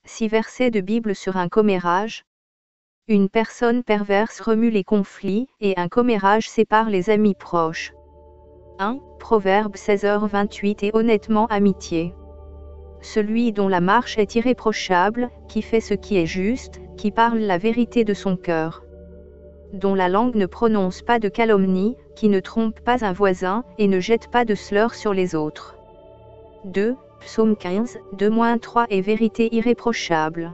6 versets de Bible sur un commérage. Une personne perverse remue les conflits, et un commérage sépare les amis proches. 1 Proverbe 16h28 Et honnêtement amitié. Celui dont la marche est irréprochable, qui fait ce qui est juste, qui parle la vérité de son cœur. Dont la langue ne prononce pas de calomnie, qui ne trompe pas un voisin, et ne jette pas de slurs sur les autres. 2 Psaume 15, 2-3 Et vérité irréprochable.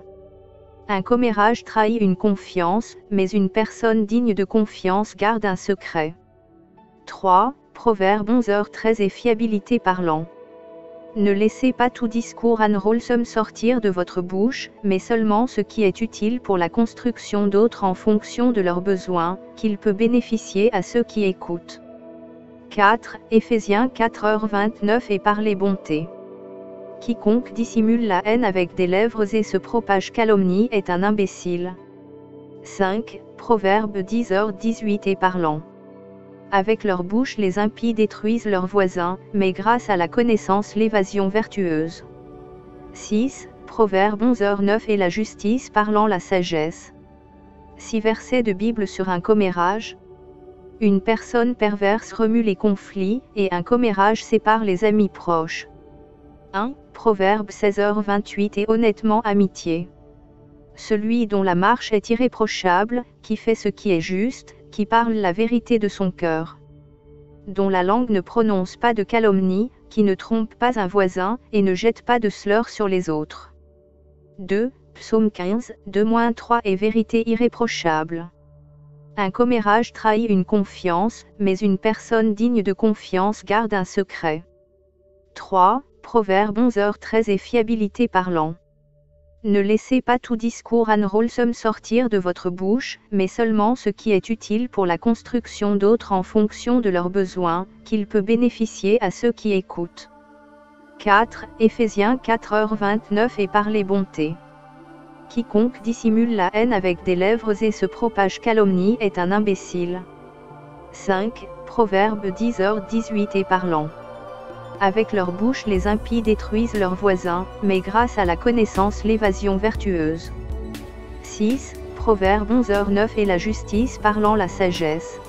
Un commérage trahit une confiance, mais une personne digne de confiance garde un secret. 3 Proverbe 11h13 Et fiabilité parlant. Ne laissez pas tout discours unwholesome sortir de votre bouche, mais seulement ce qui est utile pour la construction d'autres en fonction de leurs besoins, qu'il peut bénéficier à ceux qui écoutent. 4 Éphésiens 4h29 Et parler bonté. Quiconque dissimule la haine avec des lèvres et se propage calomnie est un imbécile. 5 Proverbe 10h18 Et parlant. Avec leur bouche les impies détruisent leurs voisins, mais grâce à la connaissance l'évasion vertueuse. 6 Proverbe 11h9 Et la justice parlant la sagesse. 6 versets de Bible sur un commérage. Une personne perverse remue les conflits, et un commérage sépare les amis proches. 1 Proverbe 16h28 Et honnêtement amitié. Celui dont la marche est irréprochable, qui fait ce qui est juste, qui parle la vérité de son cœur. Dont la langue ne prononce pas de calomnie, qui ne trompe pas un voisin, et ne jette pas de slurs sur les autres. 2 Psaume 15, 2-3 Et vérité irréprochable. Un commérage trahit une confiance, mais une personne digne de confiance garde un secret. 3 Proverbe 11h13 Et fiabilité parlant. Ne laissez pas tout discours unwholesome sortir de votre bouche, mais seulement ce qui est utile pour la construction d'autres en fonction de leurs besoins, qu'il peut bénéficier à ceux qui écoutent. 4 Éphésiens 4h29 Et parler bonté. Quiconque dissimule la haine avec des lèvres et se propage calomnie est un imbécile. 5 Proverbe 10h18 Et parlant. Avec leur bouche les impies détruisent leurs voisins, mais grâce à la connaissance l'évasion vertueuse. 6 Proverbe 11h9 Et la justice parlant la sagesse.